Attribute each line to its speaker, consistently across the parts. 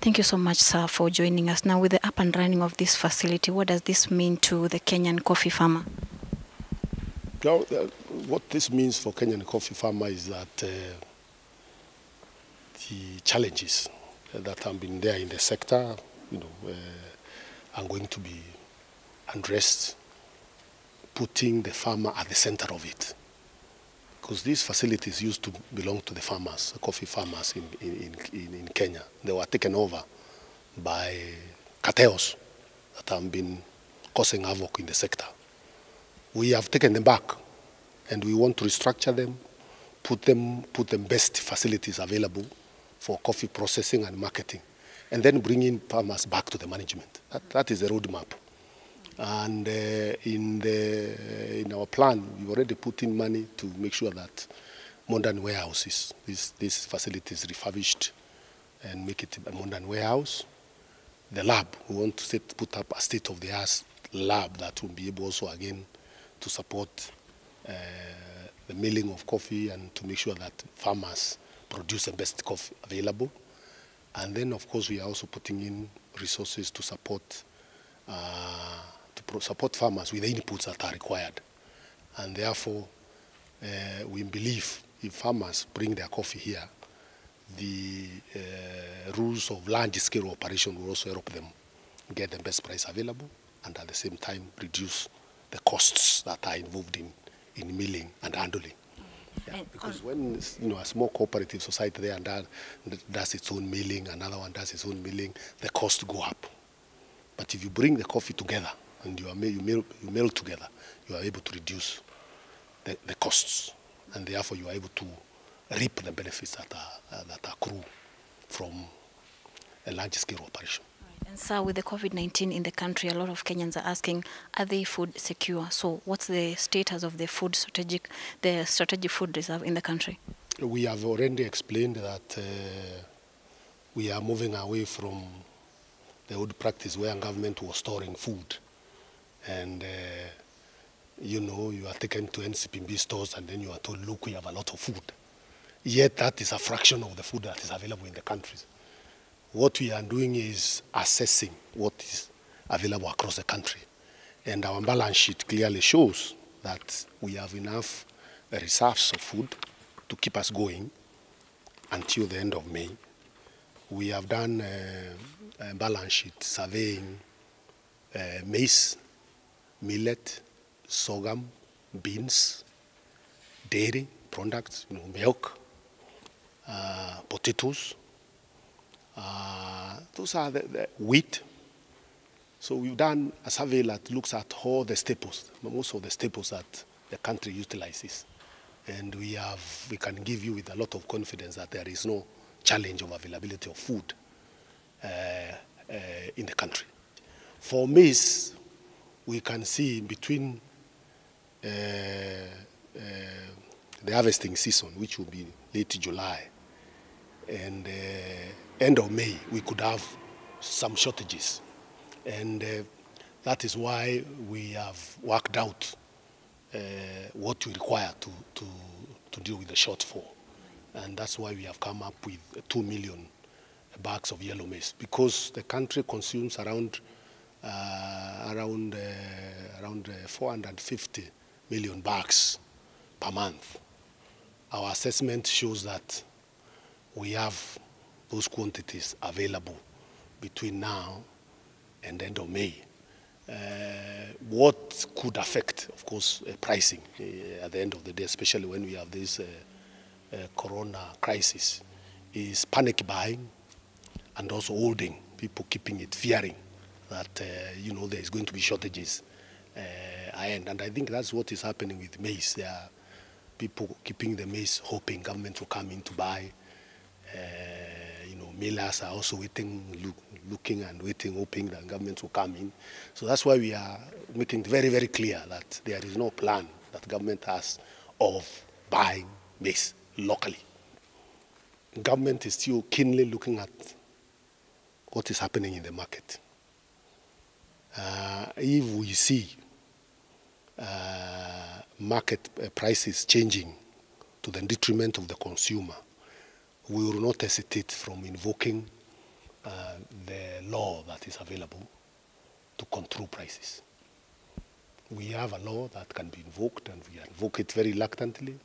Speaker 1: Thank you so much, sir, for joining us. Now, with the up and running of this facility, what does this mean to the Kenyan coffee farmer?
Speaker 2: Now, what this means for Kenyan coffee farmer is that the challenges that have been there in the sector, are going to be addressed, putting the farmer at the center of it. Because these facilities used to belong to the farmers, the coffee farmers in Kenya. They were taken over by cartels that have been causing havoc in the sector. We have taken them back, and we want to restructure them, put them best facilities available for coffee processing and marketing, and then bring in farmers back to the management. That is the roadmap. And in our plan, we've already put in money to make sure that modern warehouses, these facilities refurbished and make it a modern warehouse. The lab, we want to put up a state-of-the-art lab that will be able also again to support the milling of coffee and to make sure that farmers produce the best coffee available. And then, of course, we are also putting in resources to support farmers with the inputs that are required. And therefore, we believe if farmers bring their coffee here, the rules of large-scale operation will also help them get the best price available and at the same time reduce the costs that are involved in milling and handling. Yeah, because when a small cooperative society there and does its own milling, another one does its own milling, the costs go up. But if you bring the coffee together and you mill together, you are able to reduce the costs, and therefore you are able to reap the benefits that accrue from a large-scale operation.
Speaker 1: And sir, with the COVID-19 in the country, a lot of Kenyans are asking, are they food secure? So what's the status of the strategic food reserve in the country?
Speaker 2: We have already explained that we are moving away from the old practice where government was storing food. And, you are taken to NCPB stores and then you are told, look, we have a lot of food. Yet that is a fraction of the food that is available in the countries. What we are doing is assessing what is available across the country. And our balance sheet clearly shows that we have enough reserves of food to keep us going until the end of May. We have done a balance sheet surveying maize, millet, sorghum, beans, dairy products, milk, potatoes. Those are the wheat. So we've done a survey that looks at all the staples, most of the staples that the country utilizes. And we can give you with a lot of confidence that there is no challenge of availability of food in the country. For maize, we can see between the harvesting season, which will be late July, and end of May, we could have some shortages. And that is why we have worked out what we require to deal with the shortfall. And that's why we have come up with 2 million bags of yellow maize, because the country consumes around 450 million bags per month. Our assessment shows that we have those quantities available between now and the end of May. What could affect, of course, pricing at the end of the day, especially when we have this corona crisis, is panic buying and also holding, people keeping it, fearing that there is going to be shortages ahead. And I think that's what is happening with maize. There are people keeping the maize, hoping government will come in to buy. Millers are also waiting, looking and waiting, hoping that government will come in. So that's why we are making it very, very clear that there is no plan that government has of buying maize locally. Government is still keenly looking at what is happening in the market. If we see market prices changing to the detriment of the consumer, we will not hesitate from invoking the law that is available to control prices. We have a law that can be invoked, and we invoke it very reluctantly,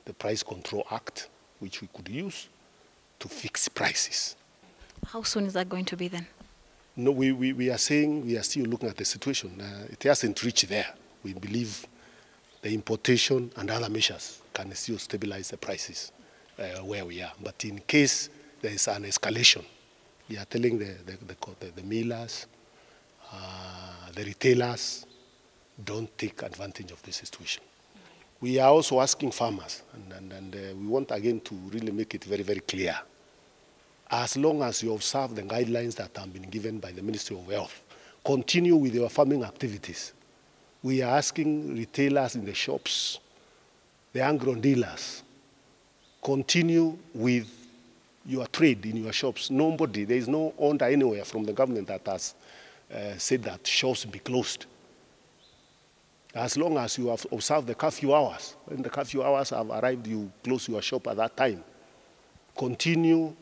Speaker 2: the Price Control Act, which we could use to fix prices.
Speaker 1: How soon is that going to be then?
Speaker 2: No, we are saying we are still looking at the situation. It hasn't reached there. We believe the importation and other measures can still stabilize the prices where we are. But in case there is an escalation, we are telling the millers, the retailers, don't take advantage of this situation. We are also asking farmers, and we want again to really make it very, very clear. As long as you observe the guidelines that have been given by the Ministry of Health, continue with your farming activities. We are asking retailers in the shops, the agro dealers, continue with your trade in your shops. Nobody, there is no order anywhere from the government that has said that shops be closed. As long as you have observed the curfew hours, when the curfew hours have arrived, you close your shop at that time. Continue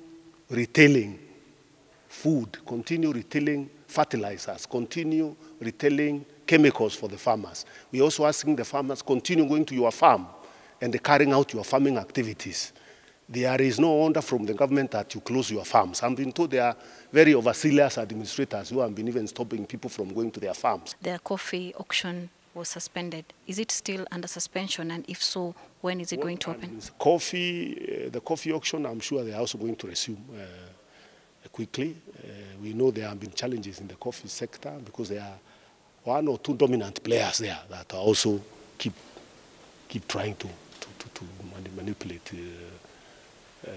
Speaker 2: retailing food, continue retailing fertilizers, continue retailing chemicals for the farmers. We're also asking the farmers, continue going to your farm and carrying out your farming activities. There is no order from the government that you close your farms. I've been told there are very overzealous administrators who have been even stopping people from going to their farms.
Speaker 1: The coffee auction was suspended. Is it still under suspension? And if so, when is it going to open?
Speaker 2: The coffee auction, I'm sure they are also going to resume quickly. We know there have been challenges in the coffee sector because there are one or two dominant players there that are also keep trying to manipulate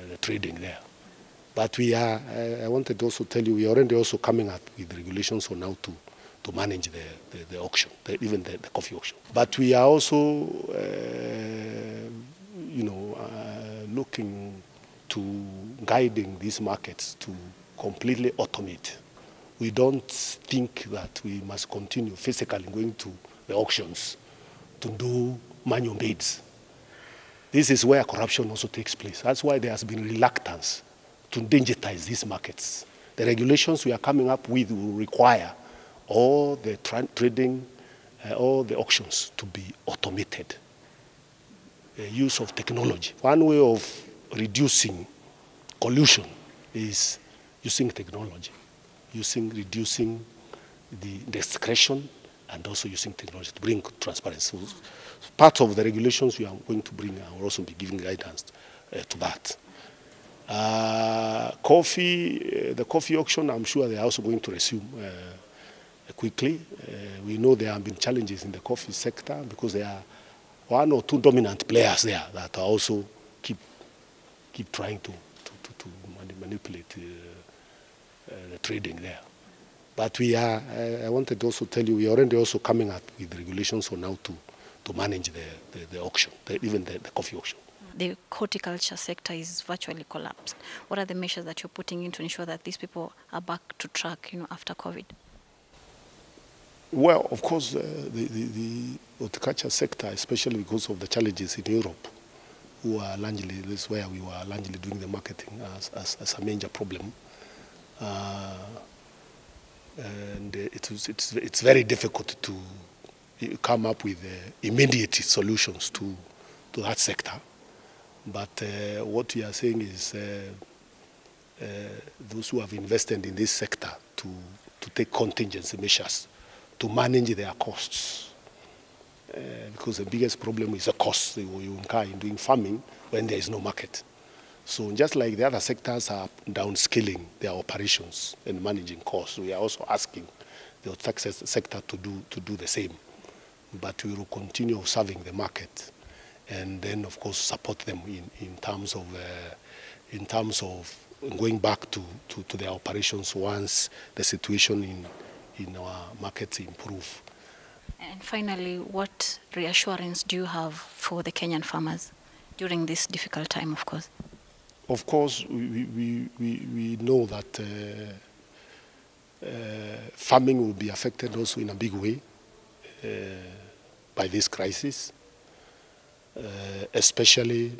Speaker 2: the trading there. But we are, I wanted to also tell you, we are already also coming up with regulations on how to manage the auction, even the coffee auction. But we are also, looking to guiding these markets to completely automate. We don't think that we must continue physically going to the auctions to do manual bids. This is where corruption also takes place. That's why there has been reluctance to digitize these markets. The regulations we are coming up with will require all the trading, all the auctions to be automated. The use of technology. One way of reducing collusion is using technology, reducing the discretion, and also using technology to bring transparency. So part of the regulations we are going to bring will also be giving guidance to that. The coffee auction, I'm sure they are also going to resume quickly. We know there have been challenges in the coffee sector because there are one or two dominant players there that are also keep trying to manipulate the trading there. But we are, I wanted to also tell you, we are already also coming up with regulations on how to manage the auction, even the coffee auction.
Speaker 1: The horticulture sector is virtually collapsed. What are the measures that you're putting in to ensure that these people are back to track, after COVID?
Speaker 2: Well, of course, the horticulture sector, especially because of the challenges in Europe, who are largely, this is where we were largely doing the marketing as a major problem. And it's very difficult to come up with immediate solutions to that sector. But what we are saying is those who have invested in this sector to take contingency measures to manage their costs. Because the biggest problem is the cost you incur in doing farming when there is no market. So just like the other sectors are downscaling their operations and managing costs, we are also asking the horticulture sector to do the same. But we will continue serving the market, and then of course support them in terms of going back to their operations once the situation in our markets improve.
Speaker 1: And finally, what reassurance do you have for the Kenyan farmers during this difficult time, of course?
Speaker 2: Of course, we know that farming will be affected also in a big way by this crisis, especially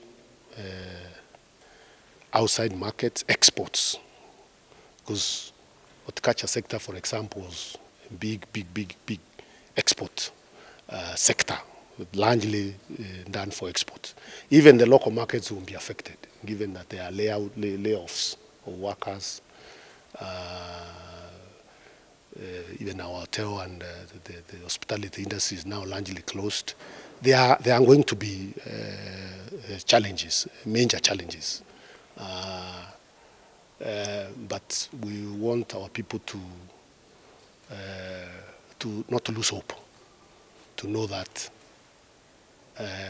Speaker 2: outside markets, exports because horticulture sector, for example, was a big export sector, largely done for export. Even the local markets will be affected, given that there are layoffs of workers. Even our hotel and the hospitality industry is now largely closed. There are going to be challenges, major challenges. But we want our people to not to lose hope, to know that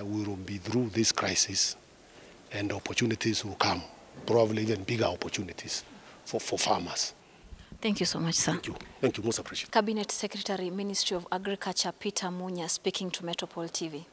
Speaker 2: we will be through this crisis and opportunities will come, probably even bigger opportunities for farmers.
Speaker 1: Thank you so much, sir.
Speaker 2: Thank you. Thank you, most appreciated.
Speaker 1: Cabinet Secretary, Ministry of Agriculture, Peter Munya, speaking to Metropole TV.